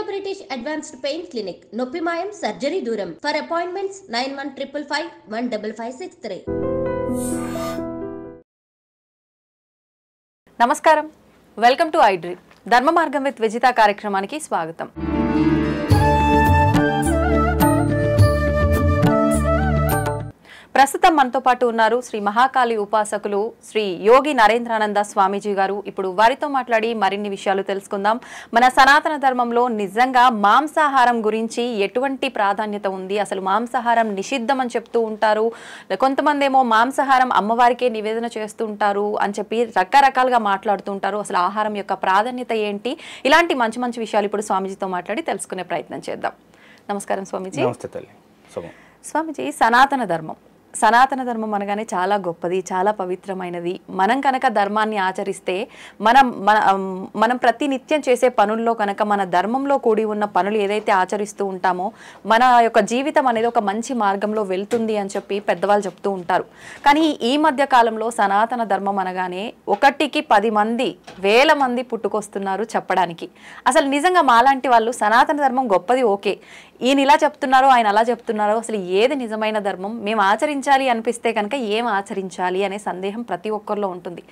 British Advanced Pain Clinic, Noppimayam Surgery Duram. For appointments 9155515563. నమస్కారం, welcome to iDream. ధర్మ మార్గం with Vijitha కార్యక్రమానికి స్వాగతం. ప్రస్తుతం మనతో పాటు ఉన్నారు శ్రీ మహాకాళి ఉపాసకులు శ్రీ యోగి నరేంద్రానంద స్వామీజీ గారు. ఇప్పుడు వారితో మాట్లాడి మరిన్ని విషయాలు తెలుసుకుందాం. మన సనాతన ధర్మంలో నిజంగా మాంసాహారం గురించి ఎటువంటి ప్రాధాన్యత ఉంది, అసలు మాంసాహారం నిషిద్ధం అని చెప్తూ ఉంటారు, కొంతమంది ఏమో మాంసాహారం అమ్మవారికే నివేదన చేస్తూ ఉంటారు అని చెప్పి రకరకాలుగా మాట్లాడుతూ ఉంటారు. అసలు ఆహారం యొక్క ప్రాధాన్యత ఏంటి, ఇలాంటి మంచి మంచి విషయాలు ఇప్పుడు స్వామీజీతో మాట్లాడి తెలుసుకునే ప్రయత్నం చేద్దాం. నమస్కారం స్వామీజీ. స్వామీజీ, సనాతన ధర్మం అనగానే చాలా గొప్పది, చాలా పవిత్రమైనది. మనం కనుక ధర్మాన్ని ఆచరిస్తే మనం ప్రతి నిత్యం చేసే పనుల్లో కనుక మన ధర్మంలో కూడి ఉన్న పనులు ఏదైతే ఆచరిస్తూ ఉంటామో మన యొక్క జీవితం అనేది ఒక మంచి మార్గంలో వెళ్తుంది అని చెప్పి పెద్దవాళ్ళు చెప్తూ ఉంటారు. కానీ ఈ మధ్య కాలంలో సనాతన ధర్మం అనగానే 1కి 10 మంది 1000 మంది పుట్టుకొస్తున్నారు చెప్పడానికి. అసలు నిజంగా మాలాంటి వాళ్ళు సనాతన ధర్మం గొప్పది, ఓకే, ఈయన ఇలా చెప్తున్నారో ఆయన అలా చెప్తున్నారో, అసలు ఏది నిజమైన ధర్మం, మేము ఆచరించాలి అనిపిస్తే కనుక ఏం ఆచరించాలి అనే సందేహం ప్రతి ఒక్కరిలో ఉంటుంది.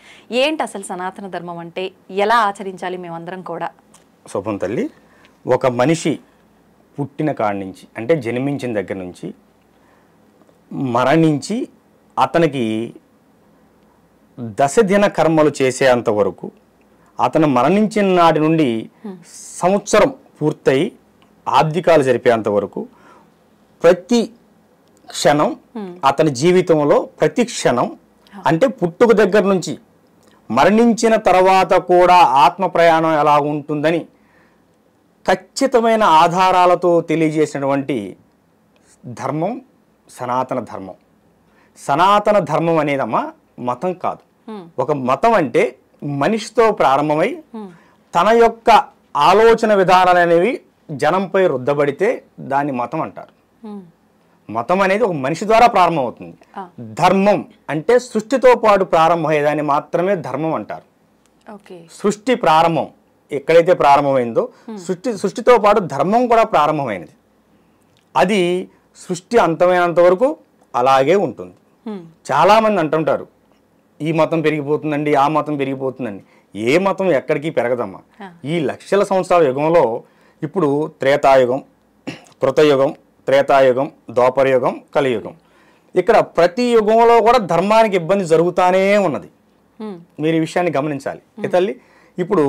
ఏంటి అసలు సనాతన ధర్మం అంటే, ఎలా ఆచరించాలి మేమందరం కూడా? శుభం తల్లి, ఒక మనిషి పుట్టిన కాడి నుంచి అంటే జన్మించిన దగ్గర నుంచి మరణించి అతనికి దశదిన కర్మలు చేసేంత వరకు, అతను మరణించిన నాటి నుండి సంవత్సరం పూర్తయి ఆబ్దికాలు జరిపేంత వరకు ప్రతి క్షణం అతని జీవితంలో ప్రతి క్షణం అంటే పుట్టుక దగ్గర నుంచి మరణించిన తర్వాత కూడా ఆత్మ ప్రయాణం ఎలా ఉంటుందని ఖచ్చితమైన ఆధారాలతో తెలియజేసినటువంటి ధర్మం సనాతన ధర్మం. సనాతన ధర్మం అనేదమ్మా మతం కాదు. ఒక మతం అంటే మనిషితో ప్రారంభమై తన యొక్క ఆలోచన విధానాలు అనేవి జనంపై రుద్దబడితే దాన్ని మతం అంటారు. మతం అనేది ఒక మనిషి ద్వారా ప్రారంభమవుతుంది. ధర్మం అంటే సృష్టితో పాటు ప్రారంభమయ్యేదాన్ని మాత్రమే ధర్మం అంటారు. సృష్టి ప్రారంభం ఎక్కడైతే ప్రారంభమైందో సృష్టితో పాటు ధర్మం కూడా ప్రారంభమైనది. అది సృష్టి అంతమైనంత వరకు అలాగే ఉంటుంది. చాలామంది అంటుంటారు ఈ మతం పెరిగిపోతుందండి, ఆ మతం పెరిగిపోతుందండి. ఏ మతం ఎక్కడికి పెరగదమ్మా. ఈ లక్షల సంవత్సరాల యుగంలో ఇప్పుడు త్రేతాయుగం, కృతయుగం, త్రేతాయుగం, ద్వాపరయుగం, కలియుగం, ఇక్కడ ప్రతి యుగంలో కూడా ధర్మానికి ఇబ్బంది జరుగుతానే ఉన్నది. మీరు ఈ విషయాన్ని గమనించాలి తల్లి. ఇప్పుడు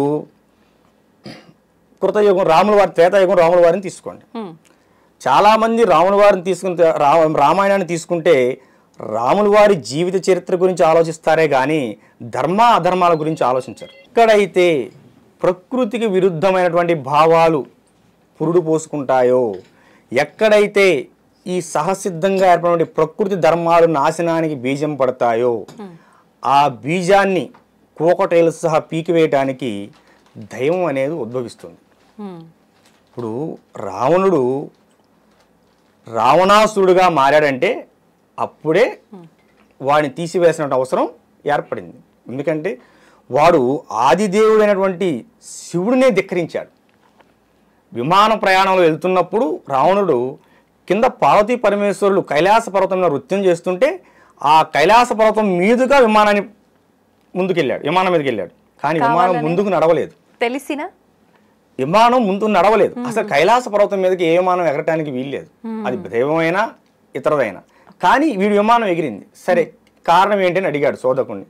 కృతయుగం రాముల వారి, త్రేతాయుగం రాముల వారిని తీసుకోండి. చాలామంది రాముల వారిని తీసుకుంటే రామాయణాన్ని తీసుకుంటే రాముల వారి జీవిత చరిత్ర గురించి ఆలోచిస్తారే కానీ ధర్మ అధర్మాల గురించి ఆలోచించరు. ఎక్కడైతే ప్రకృతికి విరుద్ధమైనటువంటి భావాలు పురుడు పోసుకుంటాయో, ఎక్కడైతే ఈ సహసిద్ధంగా ఏర్పడిన ప్రకృతి ధర్మాలు నాశనానికి బీజం పడతాయో ఆ బీజాన్ని కోకటేలు సహా పీకివేయటానికి దైవం అనేది ఉద్భవిస్తుంది. ఇప్పుడు రావణుడు రావణాసురుడుగా మారాడంటే అప్పుడే వాడిని తీసివేసిన అవసరం ఏర్పడింది. ఎందుకంటే వాడు ఆదిదేవుడైనటువంటి శివుడినే ధిక్కరించాడు. విమాన ప్రయాణంలో వెళ్తున్నప్పుడు రావణుడు కింద పార్వతీ పరమేశ్వరులు కైలాస పర్వతం మీద నృత్యం చేస్తుంటే ఆ కైలాస పర్వతం మీదుగా విమానం మీదకి వెళ్ళాడు. కానీ విమానం ముందుకు నడవలేదు. విమానం ముందుకు నడవలేదు. అసలు కైలాస పర్వతం మీదకి ఏ విమానం ఎగరటానికి వీల్లేదు. అది దైవమైనా ఇతరదైనా. కానీ వీడి విమానం ఎగిరింది. సరే, కారణం ఏంటని అడిగాడు శోధకుడిని.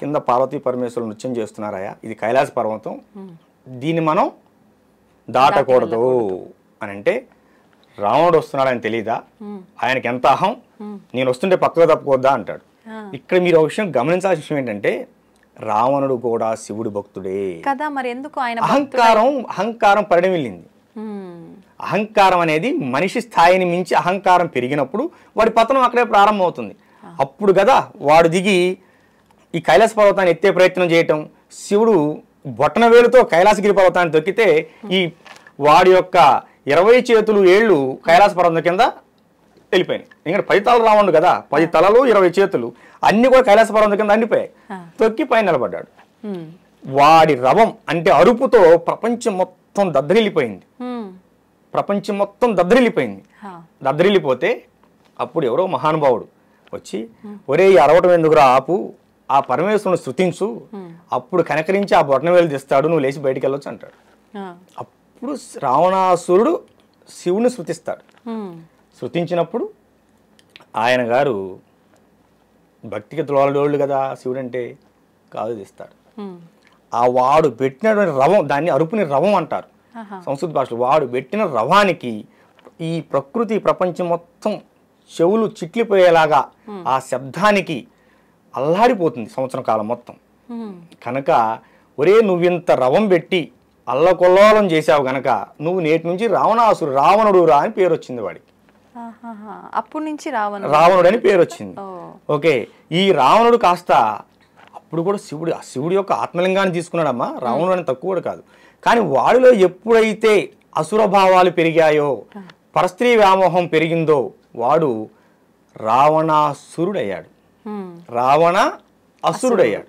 కింద పార్వతీ పరమేశ్వరులు నృత్యం చేస్తున్నారాయా, ఇది కైలాస పర్వతం, దీన్ని మనం దాటకూడదు అని అంటే రావణుడు వస్తున్నాడని తెలీదా, ఆయనకి ఎంత అహం, నేను వస్తుంటే పక్కగా తప్పుకోద్దా అంటాడు. ఇక్కడ మీరు ఒక విషయం గమనించాల్సిన విషయం ఏంటంటే రావణుడు కూడా శివుడి భక్తుడే కదా. మరి ఎందుకు ఆయన అహంకారం పరిణమిల్లింది. అహంకారం అనేది మనిషి స్థాయిని మించి అహంకారం పెరిగినప్పుడు వాడి పతనం అక్కడే ప్రారంభమవుతుంది. అప్పుడు కదా వాడు దిగి ఈ కైలాస పర్వతాన్ని ఎత్తే ప్రయత్నం చేయటం. శివుడు బొట్టన వేలుతో కైలాసగిరి పర్వతాన్ని తొక్కితే ఈ వాడి యొక్క 20 చేతులు ఏళ్ళు కైలాస పర్వతం కింద వెళ్ళిపోయినాయి. ఎందుకంటే 10 తలలు రావణుడు కదా, 10 తలలు 20 చేతులు అన్ని కూడా కైలాస పర్వతం కింద అండిపోయాయి. తొక్కి పైన నిలబడ్డాడు. వాడి రవం అంటే అరుపుతో ప్రపంచం మొత్తం మొత్తం దద్దరిల్లిపోయింది. ప్రపంచం మొత్తం దద్దరిల్లిపోయింది. దద్దరిల్లిపోతే అప్పుడు ఎవరో మహానుభావుడు వచ్చి, ఒరే అరవటం ఎందుకురా ఆపు, ఆ పరమేశ్వరుని స్తుతించు, అప్పుడు కనకరించి ఆ బొటనవేలు తీస్తాడు, నువ్వు లేచి బయటికి వెళ్ళొచ్చు అంటాడు. అప్పుడు రావణాసురుడు శివుని స్తుతిస్తాడు. స్తుతించినప్పుడు ఆయన గారు భక్తికి త్రోలడోళ్ళు కదా శివుడు అంటే, కాదు తీస్తాడు. ఆ వాడు పెట్టినటువంటి రవం, దాన్ని అరుపుని రవం అంటారు సంస్కృత భాషలో. వాడు పెట్టిన రవానికి ఈ ప్రకృతి ప్రపంచం మొత్తం చెవులు చిట్లిపోయేలాగా ఆ శబ్దానికి అల్లాడిపోతుంది సంవత్సరం కాలం మొత్తం. కనుక ఒరే నువ్వింత రవం పెట్టి అల్లకొల్లోలం చేశావు గనక నువ్వు నేటి నుంచి రావణుడు రా అని పేరు వచ్చింది వాడికి. అప్పటి నుంచి రావణుడు అని పేరు వచ్చింది. ఓకే, ఈ రావణుడు కాస్త అప్పుడు కూడా శివుడి యొక్క ఆత్మలింగాన్ని తీసుకున్నాడమ్మా. రావణుడు అని తక్కువ కాదు. కానీ వాడిలో ఎప్పుడైతే అసుర భావాలు పెరిగాయో, పరస్త్రీ వ్యామోహం పెరిగిందో, వాడు రావణాసురుడయ్యాడు. రావణ అసురుడయ్యాడు.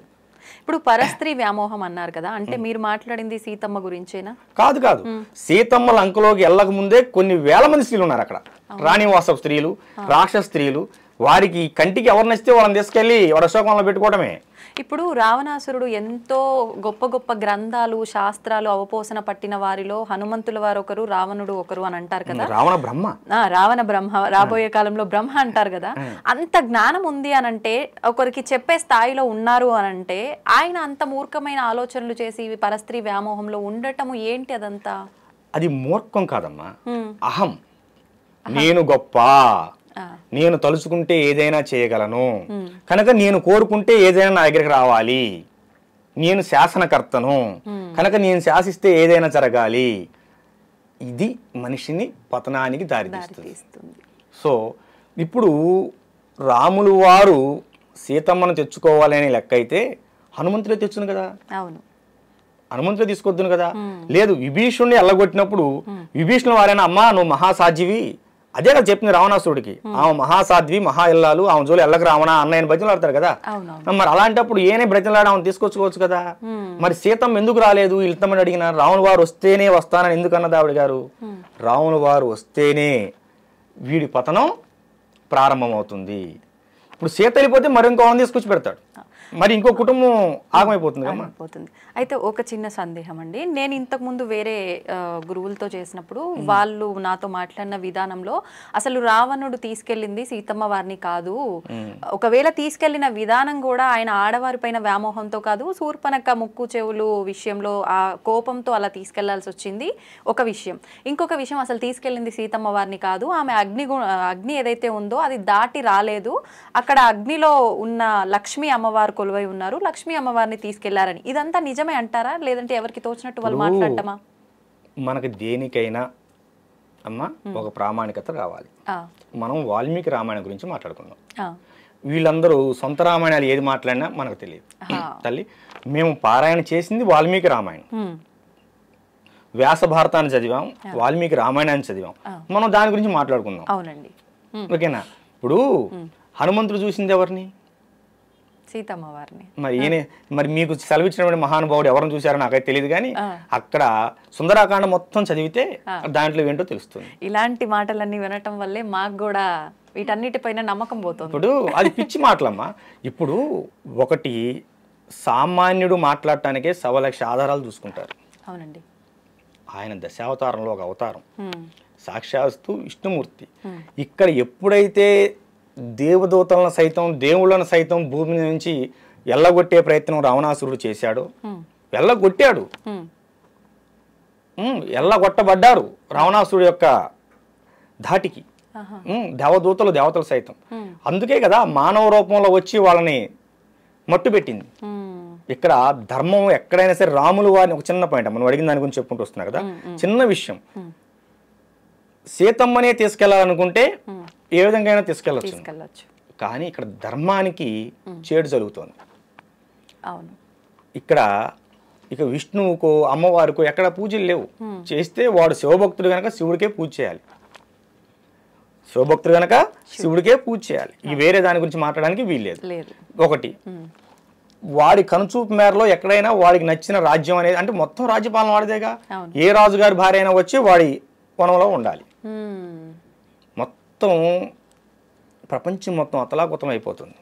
ఇప్పుడు పరస్త్రీ వ్యామోహం అన్నారు కదా, అంటే మీరు మాట్లాడింది సీతమ్మ గురించేనా? కాదు కాదు, సీతమ్మ లంకలోకి వెళ్ళక ముందే కొన్ని వేల మంది స్త్రీలు ఉన్నారు అక్కడ. రాణివాస స్త్రీలు, రాక్షస స్త్రీలు. వారికి కంటికి ఎవరు నచ్చితే వాళ్ళని తీసుకెళ్లి వరశోకంలో పెట్టుకోవడమే. ఇప్పుడు రావణాసురుడు ఎంతో గొప్ప గొప్ప గ్రంథాలు, శాస్త్రాలు అవపోసన పట్టిన వారిలో హనుమంతుల వారు ఒకరు, రావణుడు ఒకరు అని అంటారు కదా. రావణ బ్రహ్మ, రాబోయే కాలంలో బ్రహ్మ అంటారు కదా. అంత జ్ఞానం ఉంది అనంటే, ఒకరికి చెప్పే స్థాయిలో ఉన్నారు అనంటే, ఆయన అంత మూర్ఖమైన ఆలోచనలు చేసి పరస్త్రీ వ్యామోహంలో ఉండటము ఏంటి? అదంతా అది మూర్ఖం కాదమ్మా, అహం. నేను గొప్ప, నేను తలుచుకుంటే ఏదైనా చేయగలను, కనుక నేను కోరుకుంటే ఏదైనా నా దగ్గరికి రావాలి, నేను శాసనకర్తను కనుక నేను శాసిస్తే ఏదైనా జరగాలి. ఇది మనిషిని పతనానికి దారితీస్తుంది. సో ఇప్పుడు రాములు వారు సీతమ్మను తెచ్చుకోవాలనే లెక్క అయితే హనుమంతుడే తెచ్చును కదా. అవును, హనుమంతుడే తీసుకొద్దును కదా. లేదు, విభీషణుని ఎల్లగొట్టినప్పుడు విభీషణుడు వారైనా, అమ్మా నువ్వు మహాసాధ్యవి, అదే కదా చెప్పింది రావణాసురుడికి. ఆమె మహాసాధ్వి, మహా ఇల్లాలు, ఆమె జోలి ఎల్లకి రావణ అన్నయ్యని బ్రతిమలాడతారు కదా. మరి అలాంటప్పుడు ఏనే బ్రతిమలాడి ఆమెను తీసుకొచ్చుకోవచ్చు కదా. మరి సీతమ్మ ఎందుకు రాలేదు వెళ్తామని అడిగిన? రావణ వారు వస్తేనే వస్తానని ఎందుకు అన్నది ఆవిడ గారు. రావణ వారు వస్తేనే వీడి పతనం ప్రారంభమవుతుంది. ఇప్పుడు సీత వెళ్ళిపోతే మరి ఇంకో తీసుకొచ్చి పెడతాడు, మరి ఇంకో కుటుంబం ఆగమైపోతుంది. అయితే ఒక చిన్న సందేహం అండి, నేను ఇంతకు ముందు వేరే గురువులతో చేసినప్పుడు వాళ్ళు నాతో మాట్లాడిన విధానంలో అసలు రావణుడు తీసుకెళ్ళింది సీతమ్మ వారిని కాదు, ఒకవేళ తీసుకెళ్లిన విధానం కూడా ఆయన ఆడవారి పైన వ్యామోహంతో కాదు, శూర్పణఖ ముక్కు చెవులు విషయంలో ఆ కోపంతో అలా తీసుకెళ్లాల్సి వచ్చింది ఒక విషయం. ఇంకొక విషయం, అసలు తీసుకెళ్ళింది సీతమ్మ వారిని కాదు, ఆమె అగ్ని ఏదైతే ఉందో అది దాటి రాలేదు, అక్కడ అగ్నిలో ఉన్న లక్ష్మీ అమ్మవారు కొలువై ఉన్నారు, లక్ష్మీ అమ్మవారిని తీసుకెళ్లారని. ఇదంతా నిజమే అంటారా, లేదంటే ఎవరికి తోచినట్టు వాళ్ళు మాట్లాడటమా? మనకి దేనికైనా అమ్మా ఒక ప్రామాణికత రావాలి. మనం వాల్మీకి రామాయణం గురించి మాట్లాడుకుందాం. వీళ్ళందరూ సొంత రామాయణాలు ఏది మాట్లాడినా మనకు తెలియదు తల్లి. మేము పారాయణ చేసింది వాల్మీకి రామాయణం, వ్యాస భారతాన్ని చదివాం, వాల్మీకి రామాయణాన్ని చదివాం, మనం దాని గురించి మాట్లాడుకుందాం. అవునండి, ఓకేనా. ఇప్పుడు హనుమంతుడు చూసింది ఎవరిని? సీతమ్మ వారిని. మరి మీకు సెలవిచ్చినటువంటి మహానుభావుడు ఎవరిని చూసారో నాకైతే తెలియదు, కానీ అక్కడ సుందరాకాండ మొత్తం చదివితే దాంట్లో ఏంటో తెలుస్తుంది. ఇలాంటి మాటలన్నీ వినటం వల్లే మాకు కూడా వీటన్నిటిపైన నమ్మకం పోతుంది. ఇప్పుడు అది పిచ్చి మాటలమ్మా. ఇప్పుడు ఒకటి సామాన్యుడు మాట్లాడటానికే 1,00,000 ఆధారాలు చూసుకుంటారు. అవునండి, ఆయన దశావతారంలో ఒక అవతారం, సాక్షాత్తు విష్ణుమూర్తి. ఇక్కడ ఎప్పుడైతే దేవదూతలను సైతం, దేవుళ్ళను సైతం భూమి నుంచి ఎల్లగొట్టే ప్రయత్నం రావణాసురుడు చేశాడు, ఎల్లగొట్టాడు, ఎల్లగొట్టబడ్డారు రావణాసురుడు యొక్క ధాటికి దేవతలు సైతం. అందుకే కదా మానవ రూపంలో వచ్చి వాళ్ళని మట్టు పెట్టింది. ఇక్కడ ధర్మం ఎక్కడైనా సరే రాములు వారిని, ఒక చిన్న పాయింట్ మనం అడిగిన దాని గురించి చెప్పుకుంటూ వస్తున్నా కదా, చిన్న విషయం. సీతమ్మనే తీసుకెళ్లాలనుకుంటే ఏ విధంగా అయినా తీసుకెళ్ళచ్చు, కానీ ఇక్కడ ధర్మానికి చేడు జరుగుతోంది. ఇక్కడ ఇక విష్ణువుకో అమ్మవారికో ఎక్కడ పూజలు లేవు. చేస్తే వాడు శివభక్తుడు కనుక శివుడికే పూజ చేయాలి, శివభక్తుడు కనుక శివుడికే పూజ చేయాలి. ఈ వేరే దాని గురించి మాట్లాడడానికి వీల్లేదు. ఒకటి వాడి కనుచూపు మేరలో ఎక్కడైనా వాడికి నచ్చిన రాజ్యం అనేది, అంటే మొత్తం రాజ్యపాలన వాడిదేగా, ఏ రాజుగారి భార్య అయినా వచ్చి వాడి వనంలో ఉండాలి. మొత్తం ప్రపంచం మొత్తం అతలాకుతం అయిపోతుంది.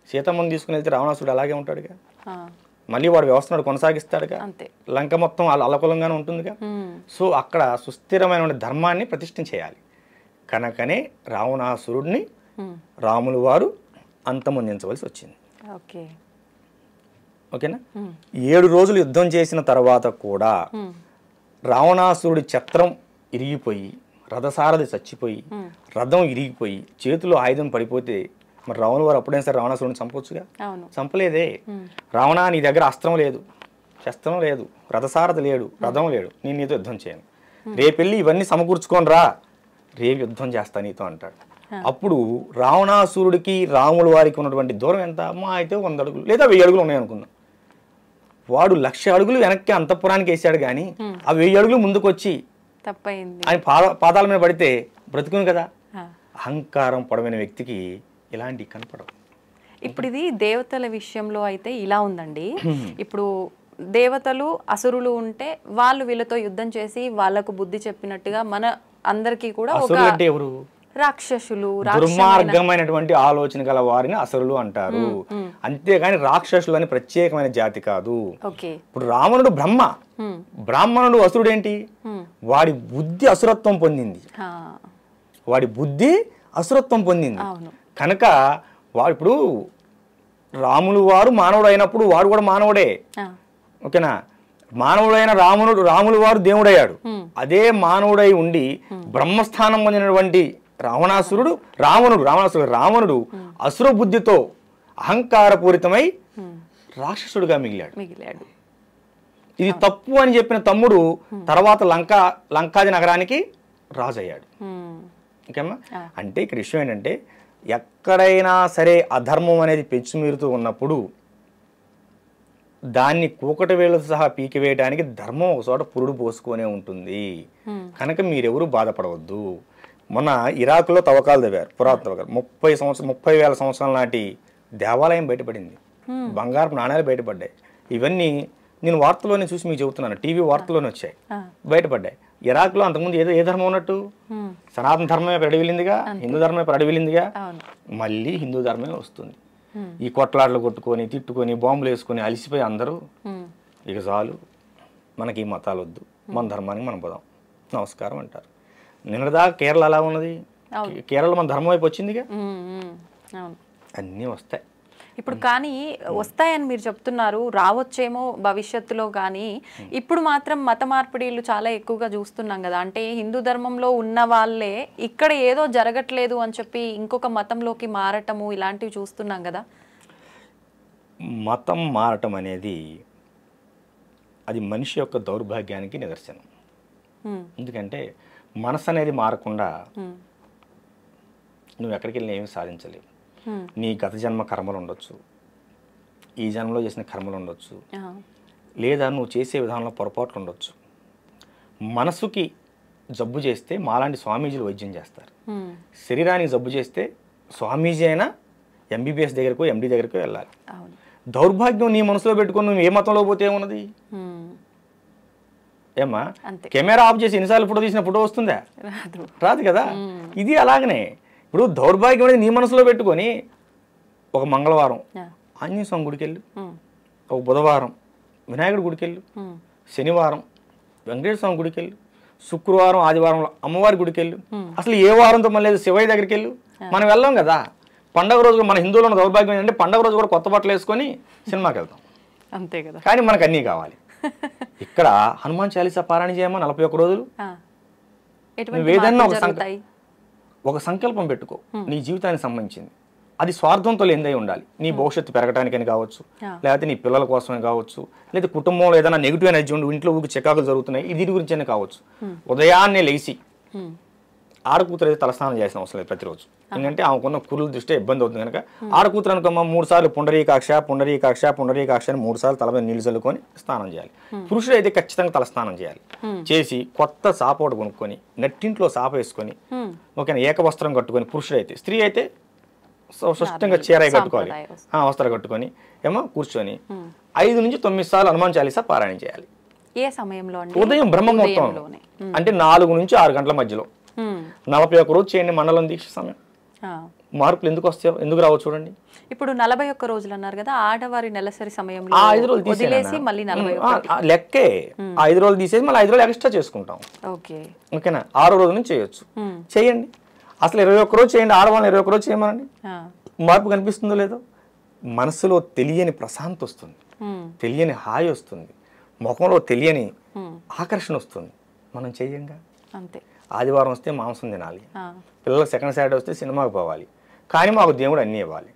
సీతమ్మని తీసుకుని వెళ్తే రావణాసుడు అలాగే ఉంటాడుగా, మళ్ళీ వాడు వ్యవస్థను కొనసాగిస్తాడుగా, లంక మొత్తం అల్లకులంగానే ఉంటుందిగా. సో అక్కడ సుస్థిరమైన ధర్మాన్ని ప్రతిష్ఠించేయాలి. కనుకనే రావణాసురుడిని రాములు వారు అంతమొందించవలసి వచ్చింది. ఓకేనా. 7 రోజులు యుద్ధం చేసిన తర్వాత కూడా రావణాసురుడి ఛత్రం ఇరిగిపోయి, రథసారథి చచ్చిపోయి, రథం ఇరిగిపోయి, చేతిలో ఆయుధం పడిపోతే మరి రావణులు వారు అప్పుడైనా సరే రావణాసురుడిని చంపొచ్చుగా. చంపలేదే. రావణ, నీ దగ్గర అస్త్రం లేదు, శస్త్రం లేదు, రథసారథి లేడు, రథం లేడు, నేను నీతో యుద్ధం చేయను, రేపెళ్ళి ఇవన్నీ సమకూర్చుకొని రా, రేపు యుద్ధం చేస్తా నీతో అంటాడు. అప్పుడు రావణాసురుడికి రాముల వారికి ఉన్నటువంటి దూరం ఎంత? మా అయితే 100 అడుగులు లేదా 1000 అడుగులు ఉన్నాయనుకుందాం. వాడు 1,00,000 అడుగులు వెనక్కి అంతఃపురానికి వేసాడు, కానీ ఆ 1000 అడుగులు ముందుకు వచ్చి ఆయన పాదాల మీద పడితే బ్రతుకును కదా. అహంకారం పడమైన వ్యక్తికి ఇలాంటి కనపడవు. ఇప్పుడు ఇది దేవతల విషయంలో అయితే ఇలా ఉందండి. ఇప్పుడు దేవతలు అసురులు ఉంటే వాళ్ళు వీళ్ళతో యుద్ధం చేసి వాళ్ళకు బుద్ధి చెప్పినట్టుగా మన అందరికీ కూడా అసురులు అంటే ఎవరు? రాక్షసులు, దుర్మార్గమైనటువంటి ఆలోచన గల వారిని అసురులు అంటారు. అంతేగాని రాక్షసులు అని ప్రత్యేకమైన జాతి కాదు. ఇప్పుడు రావణుడు బ్రహ్మ, బ్రాహ్మణుడు అసురుడు ఏంటి? వాడి బుద్ధి అసురత్వం పొందింది, వాడి బుద్ధి అసురత్వం పొందింది. కనుక వాడు ఇప్పుడు రాములు వారు మానవుడు అయినప్పుడు వాడు కూడా మానవుడే. ఓకేనా. మానవుడైన రాములు వారు దేవుడయ్యాడు. అదే మానవుడై ఉండి బ్రహ్మస్థానం పొందినటువంటి రావణుడు అసుర బుద్ధితో అహంకారపూరితమై రాక్షసుడుగా మిగిలాడు. ఇది తప్పు అని చెప్పిన తమ్ముడు తర్వాత లంకాది నగరానికి రాజు అయ్యాడు. ఓకేమ్మా. అంటే ఇక్కడ విషయం ఏంటంటే, ఎక్కడైనా సరే అధర్మం అనేది పెంచుమీరుతూ ఉన్నప్పుడు దాన్ని కూకటి వేళ్ళతో సహా పీకివేయడానికి ధర్మం ఒక చోట పురుడు పోసుకొనే ఉంటుంది. కనుక మీరెవరూ బాధపడవద్దు. మొన్న ఇరాక్లో తవ్వకాలు తవ్వారు, పురాతన తవ్వకాలు. 30,000 సంవత్సరాల నాటి దేవాలయం బయటపడింది, బంగారపు నాణ్యాలు బయటపడ్డాయి. ఇవన్నీ నేను వార్తల్లోనే చూసి మీకు చెబుతున్నాను, టీవీ వార్తల్లోనే వచ్చాయి, బయటపడ్డాయి. ఇరాక్లో అంతకుముందు ఏ ధర్మం ఉన్నట్టు? సనాతన ధర్మమే అడవిలిందిగా, హిందూ ధర్మమే అడవిలిందిగా, మళ్ళీ హిందూ ధర్మమే వస్తుంది. ఈ కొట్లాటలు కొట్టుకొని తిట్టుకొని బాంబులు వేసుకొని అలిసిపోయి అందరూ ఇక చాలు, మనకి ఈ మతాలు వద్దు, మన ధర్మానికి మనం పోదాం, నమస్కారం అంటారు. నిన్నదా కేరళ అలా ఉన్నది, కేరళ మన ధర్మం వైపు వచ్చిందిగా. అన్నీ వస్తాయి ఇప్పుడు. కానీ వస్తాయని మీరు చెప్తున్నారు, రావచ్చేమో భవిష్యత్తులో. కానీ ఇప్పుడు మాత్రం మత మార్పిడిలు చాలా ఎక్కువగా చూస్తున్నాం కదా. అంటే హిందూ ధర్మంలో ఉన్న వాళ్ళే ఇక్కడ ఏదో జరగట్లేదు అని చెప్పి ఇంకొక మతంలోకి మారటము ఇలాంటివి చూస్తున్నాం కదా. మతం మారటం అనేది అది మనిషి యొక్క దౌర్భాగ్యానికి నిదర్శనం. ఎందుకంటే మనసు అనేది మారకుండా నువ్వు ఎక్కడికి వెళ్ళినా ఏమీ సాధించలేవు. నీ గత జన్మ కర్మలు ఉండొచ్చు, ఈ జన్మలో చేసిన కర్మలు ఉండొచ్చు, లేదా నువ్వు చేసే విధానంలో పొరపాట్లు ఉండొచ్చు. మనసుకి జబ్బు చేస్తే మాలాంటి స్వామీజీలు వైద్యం చేస్తారు. శరీరానికి జబ్బు చేస్తే స్వామీజీ అయినా ఎంబీబీఎస్ దగ్గరకు ఎండి దగ్గరకు వెళ్ళాలి. దౌర్భాగ్యం నీ మనసులో పెట్టుకుని నువ్వు ఏ మతంలో పోతే ఏమున్నది? ఏమ్మా, కెమెరా ఆఫ్ చేసి ఎన్నిసార్లు ఫోటో తీసిన ఫోటో వస్తుందా? రాదు కదా. ఇది అలాగనే ఇప్పుడు దౌర్భాగ్యం అనేది నీ మనసులో పెట్టుకొని ఒక మంగళవారం ఆంజనేయ స్వామి గుడికి వెళ్ళు, ఒక బుధవారం వినాయకుడి గుడికి వెళ్ళు, శనివారం వెంకటేశ్వర స్వామి గుడికి వెళ్ళు, శుక్రవారం ఆదివారంలో అమ్మవారి గుడికి వెళ్ళు. అసలు ఏ వారంతో మళ్ళీ శివయ్య దగ్గరికి వెళ్ళు. మనం వెళ్ళాం కదా. పండగ రోజు మన హిందువులో ఉన్న దౌర్భాగ్యం ఏంటంటే పండగ రోజు కూడా కొత్త బట్టలు వేసుకొని సినిమాకి వెళ్తాం, అంతే కదా. కానీ మనకు అన్నీ కావాలి. ఇక్కడ హనుమాన్ చాలీసా పారాయణ చేయమా 41 రోజులు. ఏదన్నా ఒక సంకల్పం పెట్టుకో, నీ జీవితానికి సంబంధించింది. అది స్వార్థంతో లేనిదై ఉండాలి. నీ భవిష్యత్తు పెరగటానికని కావచ్చు, లేకపోతే నీ పిల్లల కోసమే కావచ్చు, లేదా కుటుంబంలో ఏదైనా నెగిటివ్ ఎనర్జీ ఉండి ఇంట్లో ఊరికి చికాకులు జరుగుతున్నాయి, ఇది గురించి అయినా కావచ్చు. ఉదయాన్నే లేచి ఆడకూతురు అయితే తలస్నానం చేసిన అవసరం లేదు ప్రతిరోజు. ఎందుకంటే ఆమెకున్న కురుల దృష్ట్యా ఇబ్బంది అవుతుంది కనుక ఆడకూతురు అనుకోమ్మ 3 సార్లు పుండరీకాక్ష పుండరీకాక్ష పుండరీకాక్ష అని 3 సార్లు తల మీద నీళ్లు చల్లుకొని స్నానం చేయాలి. పురుషుడు అయితే ఖచ్చితంగా తలస్నానం చేయాలి. చేసి కొత్త సాపోట కొనుక్కొని నెట్టింట్లో సాప వేసుకొని ఓకేనా ఏకవస్త్రం కట్టుకొని పురుషుడు అయితే, స్త్రీ అయితే స్పష్టంగా చీర కట్టుకోవాలి, వస్త్రాలు కట్టుకొని ఏమో కూర్చొని 5 నుంచి 9 సార్లు హనుమాన్ చాలీసా పారాయణ చేయాలి. ఏ సమయంలో? ఉదయం బ్రహ్మముహూర్తం అంటే 4 నుంచి 6 గంటల మధ్యలో 41 రోజు చేయండి మండలం దీక్ష సమయం. మార్పులు ఎందుకు వస్తాయో ఎందుకు రావో చూడండి. ఇప్పుడు 41 రోజులు అన్నారు కదా, ఆడవారి నెలసరి సమయంలో 5 రోజులు వదిలేసి మళ్ళీ 41 లెక్కే 5 రోజులు తీసేసి మళ్ళీ 5 రోజులు ఎక్స్ట్రా చేసుకుంటాం. ఓకేనా? 6వ రోజు నుంచి చేయొచ్చు. చేయండి. అసలు 21 రోజు చేయండి. ఆడవాళ్ళని 21 రోజు చేయమనండి. మార్పు కనిపిస్తుందో లేదో. మనసులో తెలియని ప్రశాంతి వస్తుంది, తెలియని హాయి వస్తుంది, ముఖంలో తెలియని ఆకర్షణ వస్తుంది. మనం చెయ్యంగా. అంతే. ఆదివారం వస్తే మాంసం తినాలి, పిల్లలకు సెకండ్ సాటర్డే వస్తే సినిమాకి పోవాలి, కానీ మాకు దేవుడు అన్నీ ఇవ్వాలి.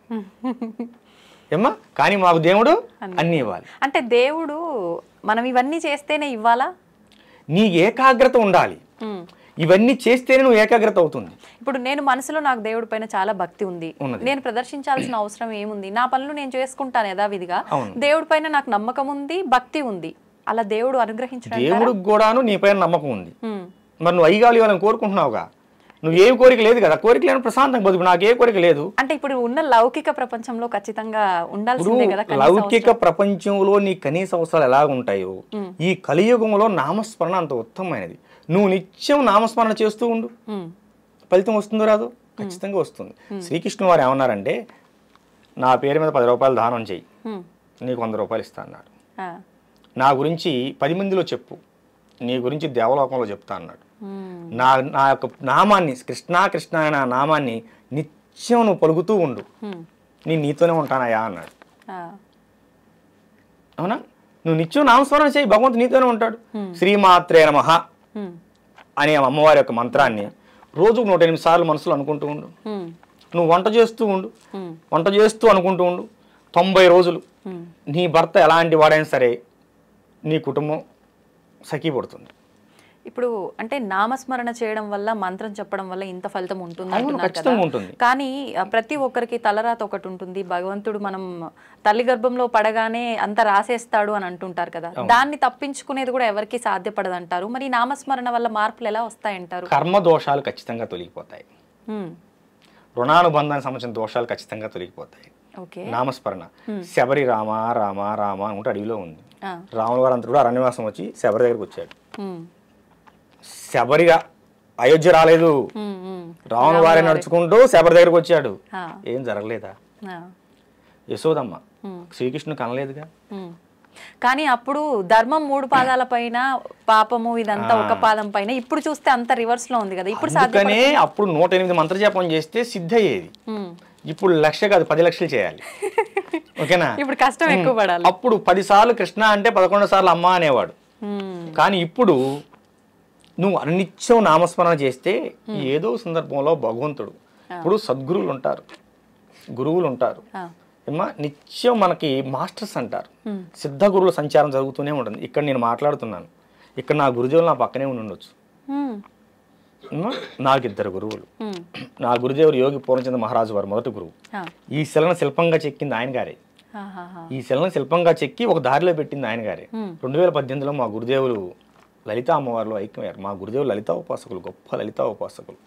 ఏమ్మా? కానీ మాకు దేవుడు అన్నీ ఇవ్వాలి. అంటే దేవుడు మనం ఇవన్నీ చేస్తేనే ఇవ్వాలా? నీ ఏకాగ్రత ఉండాలి. ఇవన్నీ చేస్తేనే నువ్వు ఏకాగ్రత అవుతుంది. ఇప్పుడు నేను మనసులో నాకు దేవుడి పైన చాలా భక్తి ఉంది, నేను ప్రదర్శించాల్సిన అవసరం ఏముంది? నా పనులు నేను చేసుకుంటాను యథావిధిగా. దేవుడి పైన నాకు నమ్మకం ఉంది, భక్తి ఉంది. అలా దేవుడు అనుగ్రహించడం. దేవుడికి కూడాను నీ పైన నమ్మకం ఉంది. మరి నువ్వు అయ్యాలి వాళ్ళని కోరుకుంటున్నావుగా. నువ్వు ఏ కోరిక లేదు కదా, కోరిక లేని ప్రశాంతంగా బతుకు. నాకు ఏ కోరిక లేదు. అంటే ఇప్పుడు ఉన్న లౌకిక ప్రపంచంలో ఖచ్చితంగా ఉండాల్సిందే కదా. లౌకిక ప్రపంచంలో నీ కనీస అవసరాలు ఎలా ఉంటాయో ఈ కలియుగంలో నామస్మరణ అంత ఉత్తమమైనది. నువ్వు నిత్యం నామస్మరణ చేస్తూ ఉండు. ఫలితం వస్తుందో రాదు? ఖచ్చితంగా వస్తుంది. శ్రీకృష్ణుడు వారు ఏమన్నారంటే, నా పేరు మీద 10 రూపాయలు దానం చెయ్యి, నీకు 100 రూపాయలు ఇస్తా అన్నాడు. నా గురించి 10 మందిలో చెప్పు, నీ గురించి దేవలోకంలో చెప్తా అన్నాడు. నా యొక్క నామాన్ని, కృష్ణ కృష్ణ అనే నామాన్ని నిత్యం నువ్వు పలుకుతూ ఉండు, నీతోనే ఉంటానయా అన్నాడు. అవునా? నువ్వు నిత్యం నామస్మరణ చేయి, భగవంతుడు నీతోనే ఉంటాడు. శ్రీమాత్రే నమః అనే అమ్మవారి యొక్క మంత్రాన్ని రోజుకు 108 సార్లు మనసులో అనుకుంటూ ఉండు. నువ్వు వంట చేస్తూ ఉండు, వంట చేస్తూ అనుకుంటూ ఉండు. 90 రోజులు నీ భర్త ఎలాంటి వాడైనా సరే నీ కుటుంబం సఖీపడుతుంది. ఇప్పుడు అంటే నామస్మరణ చేయడం వల్ల, మంత్రం చెప్పడం వల్ల ఇంత ఫలితం ఉంటుంది. కానీ ప్రతి ఒక్కరికి తలరాత ఒకటి ఉంటుంది. భగవంతుడు మనం తల్లి గర్భంలో పడగానే అంత రాసేస్తాడు అని అంటుంటారు కదా, దాన్ని తప్పించుకునేది కూడా ఎవరికి సాధ్యపడదంటారు. మరి నామస్మరణ వల్ల మార్పులు ఎలా వస్తాయంటారు? కర్మ దోషాలు ఖచ్చితంగా తొలగిపోతాయి. రుణానుబంధానికి సంబంధించిన దోషాలు ఖచ్చితంగా తొలగిపోతాయి. నామస్మరణ. శబరి రామ రామ రామ అనుకుంటే అడవిలో ఉంది. రాముల వారు అంతా కూడా అరణ్యవాసం వచ్చి శబరి దగ్గరికి వచ్చాడు. శబరిగా అయోధ్య రాలేదు, రాముల వారే నడుచుకుంటూ శబరి దగ్గరకు వచ్చాడు. ఏం జరగలేదా? యశోదమ్మ శ్రీకృష్ణుడు కనలేదుగా. కానీ అప్పుడు ధర్మం 3 పాదాల పైన, పాపము ఇదంతా ఒక పాదం పైన. ఇప్పుడు చూస్తే అంత రివర్స్ లో ఉంది కదా. ఇప్పుడు సాధ్యమే. అప్పుడు 108 మంత్రజపం చేస్తే సిద్ధయ్యేది. ఇప్పుడు 1,00,000 కాదు 10 లక్షలు చేయాలి. ఓకేనా? ఇప్పుడు కష్టం ఎక్కువ పడాలి. అప్పుడు 10 సార్లు కృష్ణ అంటే 11 సార్లు అమ్మ అనేవాడు. కానీ ఇప్పుడు నువ్వు అనిత్యం నామస్మరణ చేస్తే ఏదో సందర్భంలో భగవంతుడు, ఇప్పుడు సద్గురువులు ఉంటారు, గురువులు ఉంటారు, నిత్యం మనకి మాస్టర్స్ అంటారు. సిద్ధ గురువుల సంచారం జరుగుతూనే ఉంటుంది. ఇక్కడ నేను మాట్లాడుతున్నాను, ఇక్కడ నా గురుదేవులు నా పక్కనే ఉండొచ్చు. నాకు 2 గురువులు. నా గురుదేవుడు యోగి పూర్ణచంద్ర మహారాజు వారు మొదటి గురువు. ఈ శిలను శిల్పంగా చెక్కింది ఆయన గారే. ఈ శిలను శిల్పంగా చెక్కి ఒక దారిలో పెట్టింది ఆయన గారే. 2018లో మా గురుదేవులు లలిత అమ్మవారిలో ఐక్యమయ్యారు. మా గురుదేవులు లలితా ఉపాసకులు, గొప్ప లలితా ఉపాసకులు.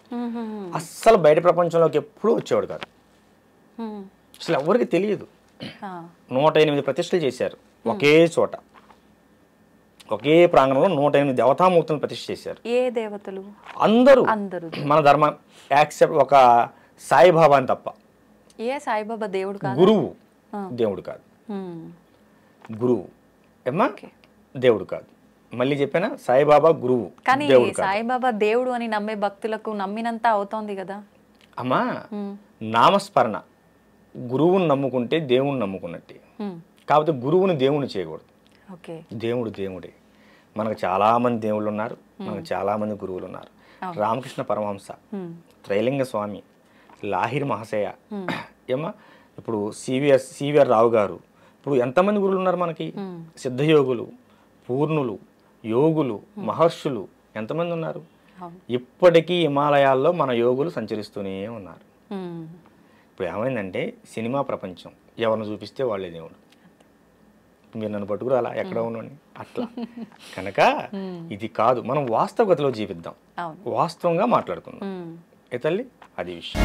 అస్సలు బయట ప్రపంచంలోకి ఎప్పుడూ వచ్చేవాడు కాదు. అసలు ఎవరికి తెలియదు. 108 ప్రతిష్టలు చేశారు ఒకే చోట, ఒకే ప్రాంగణంలో 108 దేవతామూర్తులను ప్రతిష్ఠ చేశారు. ఏ దేవతలు? అందరూ మన ధర్మం యాక్సెప్ట్ ఒక సాయిబాబా అని తప్ప. ఏ సాయిబాబా దేవుడు కాదు, గురువు. దేవుడు కాదు, గురువు. ఏమ్మా? దేవుడు కాదు. మళ్ళీ చెప్పానా? సాయిబాబా గురువు. కానీ సాయిబాబా దేవుడు అని నమ్మే భక్తులకు నమ్మినంత అవుతోంది కదా అమ్మా. నామస్మరణ గురువుని నమ్ముకుంటే దేవుణ్ణి నమ్ముకున్నట్టే. కాకపోతే గురువుని దేవుని చేయకూడదు. దేవుడు దేవుడే. మనకు చాలా మంది దేవుళ్ళు ఉన్నారు, మనకు చాలా మంది గురువులు ఉన్నారు. రామకృష్ణ పరమహంస, త్రైలింగ స్వామి, లాహిరి మహాశయ, ఏమా ఇప్పుడు సివిఆర్ రావు గారు. ఇప్పుడు ఎంతమంది గురువులు ఉన్నారు మనకి? సిద్ధయోగులు, పూర్ణులు, యోగులు, మహర్షులు ఎంతమంది ఉన్నారు? ఇప్పటికీ హిమాలయాల్లో మన యోగులు సంచరిస్తూనే ఉన్నారు. ఇప్పుడు ఏమైందంటే సినిమా ప్రపంచం, ఎవరిని చూపిస్తే వాళ్ళే దేవుడు. మీరు నన్ను పట్టుకురాలా, ఎక్కడ ఉండండి అట్లా. కనుక ఇది కాదు, మనం వాస్తవగతిలో జీవిద్దాం, వాస్తవంగా మాట్లాడుకుందాం. ఏ తల్లి, అది విషయం.